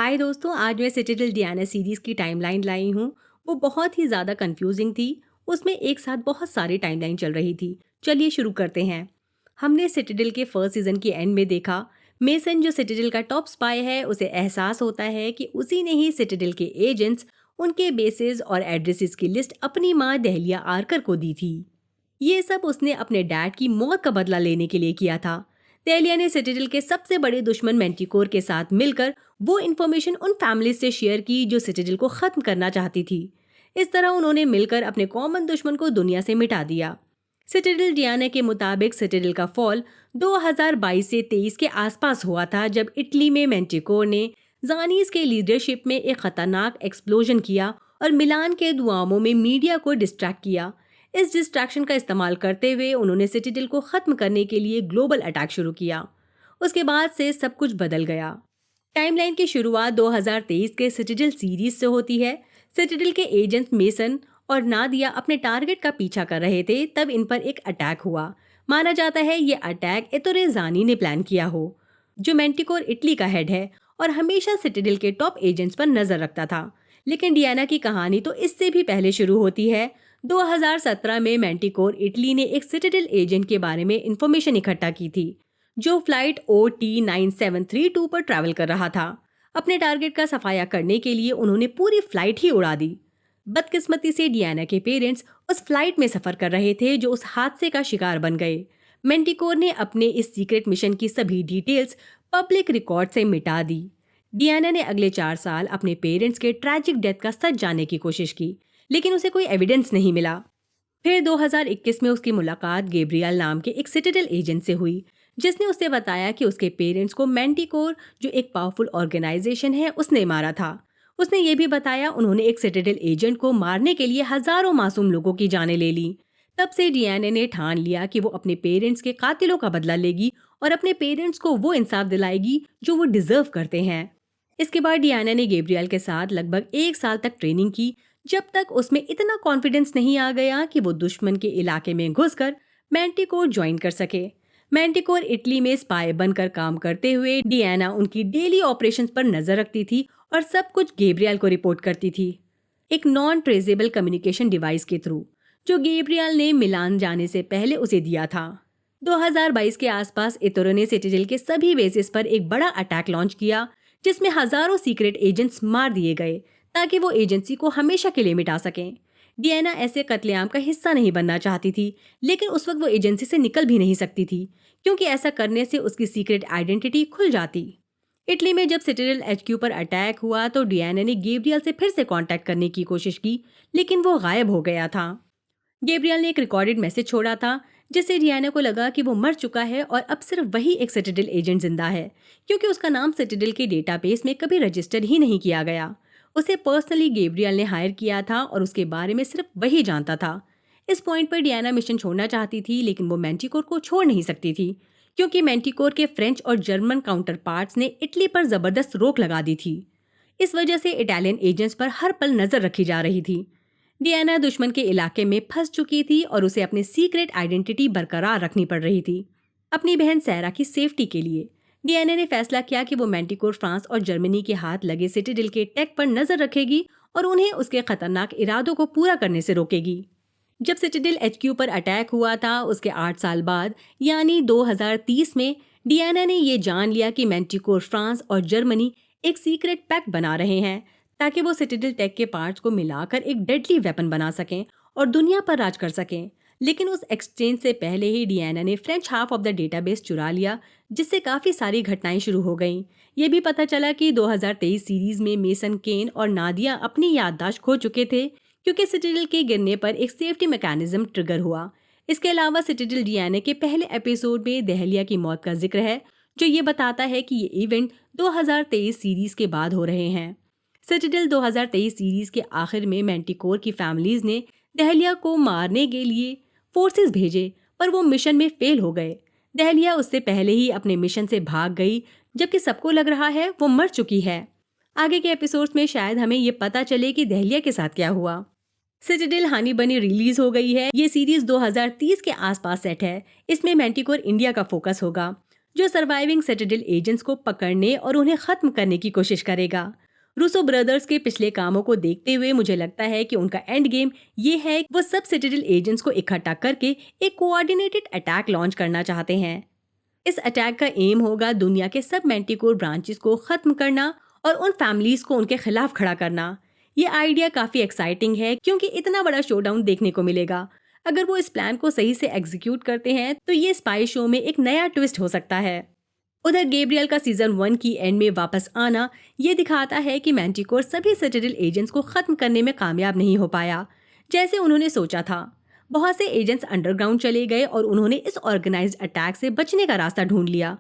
हाय दोस्तों, आज मैं सिटाडेल डियाना सीरीज की टाइमलाइन लाई हूँ। वो बहुत ही ज़्यादा कंफ्यूजिंग थी। उसमें एक साथ बहुत सारी टाइमलाइन चल रही थी। चलिए शुरू करते हैं। हमने सिटाडेल के फर्स्ट सीजन की एंड में देखा, मेसन जो सिटाडेल का टॉप स्पाई है, उसे एहसास होता है कि उसी ने ही सिटाडेल के एजेंट्स, उनके बेसेस और एड्रेसेस की लिस्ट अपनी माँ दहलिया आर्कर को दी थी। ये सब उसने अपने डैड की मौत का बदला लेने के लिए किया था। दहलिया ने सिटाडेल के सबसे बड़े दुश्मन मैंटिकोर के साथ मिलकर वो इन्फॉर्मेशन उन फैमिलीज से शेयर की जो सिटाडेल को खत्म करना चाहती थी। इस तरह उन्होंने मिलकर अपने कॉमन दुश्मन को दुनिया से मिटा दिया। सिटाडेल डियाना के मुताबिक सिटाडेल का फॉल 2022 से 23 के आसपास हुआ था, जब इटली में मैंटिकोर ने जानीस के लीडरशिप में एक खतरनाक एक्सप्लोजन किया और मिलान के दुआमों में मीडिया को डिस्ट्रैक्ट किया। इस डिस्ट्रैक्शन का इस्तेमाल करते हुए उन्होंने सिटाडेल को खत्म करने के लिए ग्लोबल अटैक शुरू किया। उसके बाद से सब कुछ बदल गया। टाइमलाइन की शुरुआत 2023 के सिटाडेल सीरीज से होती है। सिटाडेल के एजेंट मेसन और नादिया अपने टारगेट का पीछा कर रहे थे, तब इन पर एक अटैक हुआ। माना जाता है ये अटैक एतोरे जानी ने प्लान किया हो, जो मैंटिकोर इटली का हेड है और हमेशा सिटाडेल के टॉप एजेंट्स पर नजर रखता था। लेकिन डियाना की कहानी तो इससे भी पहले शुरू होती है। 2017 में मैंटिकोर इटली ने एक सिटाडेल एजेंट के बारे में इंफॉर्मेशन इकट्ठा की थी, जो फ्लाइट OT9732 पर ट्रैवल कर रहा था। अपने टारगेट का सफाया करने के लिए उन्होंने पूरी फ्लाइट ही उड़ा दी। बदकिस्मती से डियाना के पेरेंट्स उस फ्लाइट में सफर कर रहे थे, जो उस हादसे का शिकार बन गए। मैंटिकोर ने अपने इस सीक्रेट मिशन की सभी डिटेल्स पब्लिक रिकॉर्ड से मिटा दी। डियाना ने अगले 4 साल अपने पेरेंट्स के ट्रैजिक डेथ का सच जानने की कोशिश की, लेकिन उसे कोई एविडेंस नहीं मिला। फिर 2021 में उसकी मुलाकात गैब्रियल नाम के एक सिटाडेल एजेंट से हुई, जिसने उसे बताया कि उसके पेरेंट्स को मैंटिकोर, जो एक पावरफुल ऑर्गेनाइजेशन है, उसने मारा था। उसने ये भी बताया उन्होंने एक सिटाडेल एजेंट को मारने के लिए हजारों मासूम लोगों की जानें ले ली। तब से डियाना ने ठान लिया कि वो अपने पेरेंट्स के कातिलों का बदला लेगी और अपने पेरेंट्स को वो इंसाफ दिलाएगी जो वो डिजर्व करते हैं। इसके बाद डियाना ने गैब्रियल के साथ लगभग 1 साल तक ट्रेनिंग की, जब तक उसमें इतना कॉन्फिडेंस नहीं आ गया कि वो दुश्मन के इलाके में घुसकर मैंटिकोर ज्वाइन कर सके। मैंटिकोर इटली में स्पाई बनकर काम करते हुए डियाना उनकी डेली ऑपरेशंस पर नजर रखती थी और सब कुछ गैब्रियल को रिपोर्ट करती थी, एक नॉन ट्रेसेबल कम्युनिकेशन डिवाइस के थ्रू, जो गैब्रियल ने मिलान जाने से पहले उसे दिया था। 2022 के आसपास इतोरो ने सिटाडेल के सभी बेसिस पर एक बड़ा अटैक लॉन्च किया, जिसमें हजारों सीक्रेट एजेंट्स मार दिए गए ताकि वो एजेंसी को हमेशा के लिए मिटा सकें। डियाना ऐसे कत्लेआम का हिस्सा नहीं बनना चाहती थी, लेकिन उस वक्त वो एजेंसी से निकल भी नहीं सकती थी, क्योंकि ऐसा करने से उसकी सीक्रेट आइडेंटिटी खुल जाती। इटली में जब सिटाडेल HQ पर अटैक हुआ तो डियाना ने गैब्रियल से फिर से कांटेक्ट करने की कोशिश की, लेकिन वो गायब हो गया था। गैब्रियल ने एक रिकॉर्डेड मैसेज छोड़ा था, जिससे डियाना को लगा कि वो मर चुका है और अब सिर्फ वही एक सिटाडेल एजेंट जिंदा है, क्योंकि उसका नाम सिटाडेल के डेटाबेस में कभी रजिस्टर ही नहीं किया गया। उसे पर्सनली गैब्रियल ने हायर किया था और उसके बारे में सिर्फ वही जानता था। इस पॉइंट पर डियाना मिशन छोड़ना चाहती थी, लेकिन वो मैंटिकोर को छोड़ नहीं सकती थी, क्योंकि मैंटिकोर के फ्रेंच और जर्मन काउंटर पार्ट्स ने इटली पर जबरदस्त रोक लगा दी थी। इस वजह से इटालियन एजेंट्स पर हर पल नजर रखी जा रही थी। डियाना दुश्मन के इलाके में फंस चुकी थी और उसे अपनी सीक्रेट आइडेंटिटी बरकरार रखनी पड़ रही थी। अपनी बहन सैरा की सेफ्टी के लिए डियाना ने फैसला किया कि वो मैंटिकोर फ्रांस और जर्मनी के हाथ लगे सिटाडेल के टेक पर नजर रखेगी और उन्हें उसके खतरनाक इरादों को पूरा करने से रोकेगी। जब सिटाडेल HQ पर अटैक हुआ था, उसके 8 साल बाद यानी 2030 में डियाना ने ये जान लिया कि मैंटिकोर फ्रांस और जर्मनी एक सीक्रेट पैक्ट बना रहे हैं, ताकि वो सिटाडेल टेक के पार्ट्स को मिलाकर एक डेडली वेपन बना सकें और दुनिया पर राज कर सकें। लेकिन उस एक्सचेंज से पहले ही डियाना ने French half of the database चुरा लिया, जिससे काफ़ी सारी घटनाएं शुरू हो गईं। ये भी पता चला कि 2023 सीरीज में मेसन, केन और नादिया अपनी याददाश्त खो चुके थे, क्योंकि सिटाडेल के गिरने पर एक सेफ्टी मैकेनिज्म ट्रिगर हुआ। इसके अलावा सिटाडेल डियाना के पहले एपिसोड में दहलिया की मौत का जिक्र है, जो ये बताता है कि ये इवेंट 2023 सीरीज के बाद हो रहे हैं। सिटाडेल 2023 सीरीज के आखिर में मैंटिकोर की फैमिलीज ने दहलिया को मारने के लिए फोर्सेस भेजे, पर वो मिशन में फेल हो गए। दहलिया उससे पहले ही अपने मिशन से भाग गई, जबकि सबको लग रहा है वो मर चुकी है। आगे के एपिसोड्स में शायद हमें ये पता चले कि दहलिया के साथ क्या हुआ। सिटाडेल हनी बनी रिलीज हो गई है। ये सीरीज 2030 के आसपास सेट है। इसमें मैंटिकोर इंडिया का फोकस होगा, जो सर्वाइविंग सिटाडेल एजेंट्स को पकड़ने और उन्हें खत्म करने की कोशिश करेगा। रूसो ब्रदर्स के पिछले कामों को देखते हुए मुझे लगता है कि उनका एंड गेम ये है कि वो सब सिटाडेल एजेंट्स को इकट्ठा करके एक कोऑर्डिनेटेड अटैक लॉन्च करना चाहते हैं। इस अटैक का एम होगा दुनिया के सब मैंटिकोर ब्रांचेस को खत्म करना और उन फैमिलीज को उनके खिलाफ खड़ा करना। ये आइडिया काफी एक्साइटिंग है क्योंकि इतना बड़ा शोडाउन देखने को मिलेगा। अगर वो इस प्लान को सही से एग्जीक्यूट करते हैं तो ये स्पाई शो में एक नया ट्विस्ट हो सकता है। उधर गैब्रियल का सीजन 1 की एंड में वापस आना ये दिखाता है कि मैंटिकोर सभी सिटाडेल एजेंट्स को खत्म करने में कामयाब नहीं हो पाया जैसे उन्होंने सोचा था। बहुत से एजेंट्स अंडरग्राउंड चले गए और उन्होंने इस ऑर्गेनाइज्ड अटैक से बचने का रास्ता ढूंढ लिया।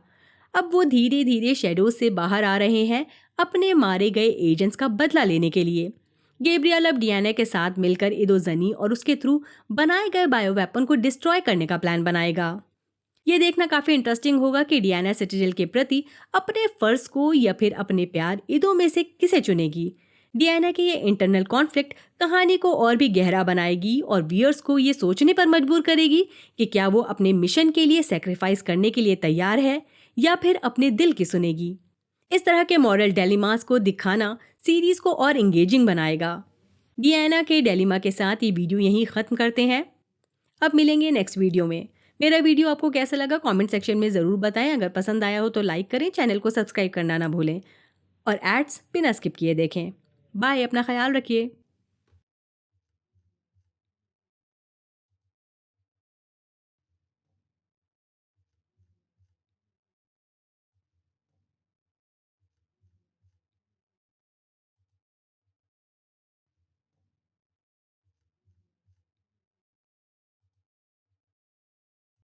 अब वो धीरे धीरे शेडोज से बाहर आ रहे हैं अपने मारे गए एजेंट्स का बदला लेने के लिए। गैब्रियल अब डियाना के साथ मिलकर इदोजनी और उसके थ्रू बनाए गए बायोवेपन को डिस्ट्रॉय करने का प्लान बनाएगा। ये देखना काफी इंटरेस्टिंग होगा कि डियाना सिटाडेल के प्रति अपने फर्ज को या फिर अपने प्यार इदो में से किसे चुनेगी। डियाना की ये इंटरनल कॉन्फ्लिक्ट कहानी को और भी गहरा बनाएगी और व्यूअर्स को ये सोचने पर मजबूर करेगी कि क्या वो अपने मिशन के लिए सेक्रीफाइस करने के लिए तैयार है या फिर अपने दिल की सुनेगी। इस तरह के मॉरल डिलेमास को दिखाना सीरीज को और एंगेजिंग बनाएगा। डियाना के डिलेमा के साथ ये वीडियो यहीं ख़त्म करते हैं। अब मिलेंगे नेक्स्ट वीडियो में। मेरा वीडियो आपको कैसा लगा कमेंट सेक्शन में ज़रूर बताएं। अगर पसंद आया हो तो लाइक करें, चैनल को सब्सक्राइब करना ना भूलें और एड्स बिना स्किप किए देखें। बाय, अपना ख्याल रखिए।